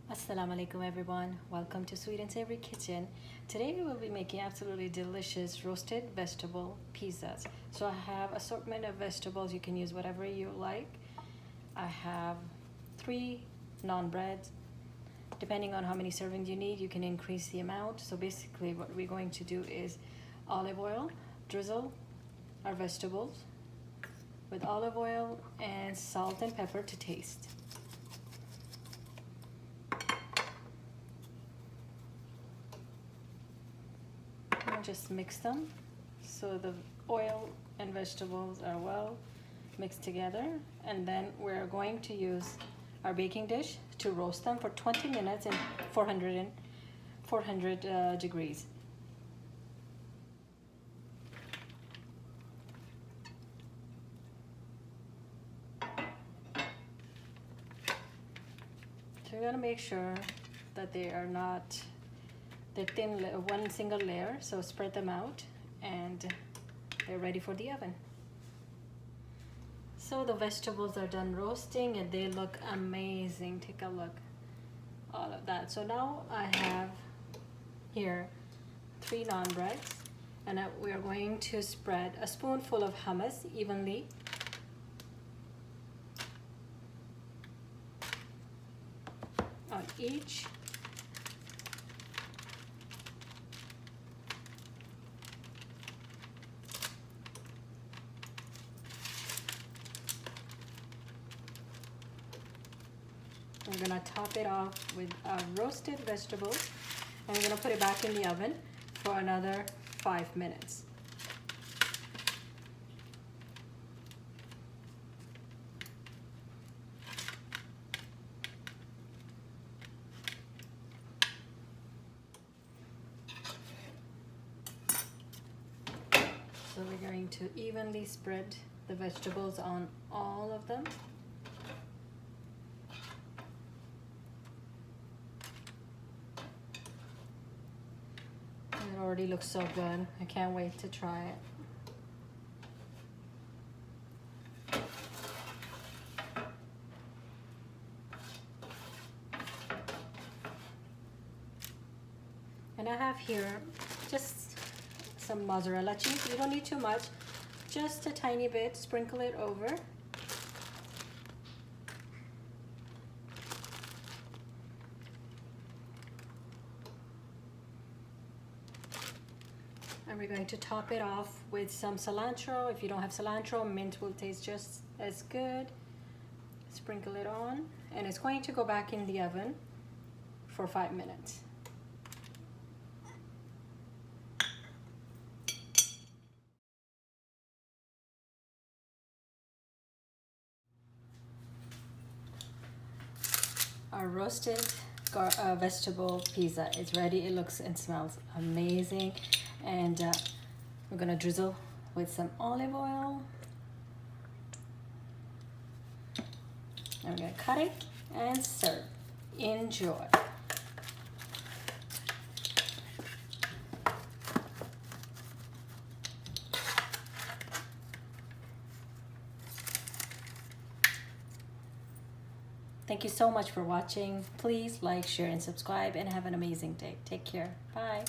Assalamu alaikum everyone. Welcome to Sweet and Savory Kitchen. Today we will be making absolutely delicious roasted vegetable pizzas. So I have assortment of vegetables. You can use whatever you like. I have 3 naan breads. Depending on how many servings you need, you can increase the amount. So basically what we're going to do is olive oil, drizzle our vegetables with olive oil and salt and pepper to taste. Just mix them so the oil and vegetables are well mixed together, and then we're going to use our baking dish to roast them for 20 minutes in 400 degrees. So you're going to make sure that they are not they're thin, one single layer, so spread them out and they're ready for the oven. So the vegetables are done roasting and they look amazing. Take a look, all of that. So now I have here 3 naan breads, and we are going to spread a spoonful of hummus evenly. On each. We're gonna top it off with roasted vegetables, and we're gonna put it back in the oven for another 5 minutes. So we're going to evenly spread the vegetables on all of them. It already looks so good. I can't wait to try it. And I have here just some mozzarella cheese. You don't need too much, just a tiny bit. Sprinkle it over. And we're going to top it off with some cilantro. If you don't have cilantro, mint will taste just as good. Sprinkle it on, and it's going to go back in the oven for 5 minutes. Our roasted vegetable pizza is ready. It looks and smells amazing. And we're gonna drizzle with some olive oil. And we're gonna cut it and serve. Enjoy. Thank you so much for watching. Please like, share, and subscribe, and have an amazing day. Take care. Bye.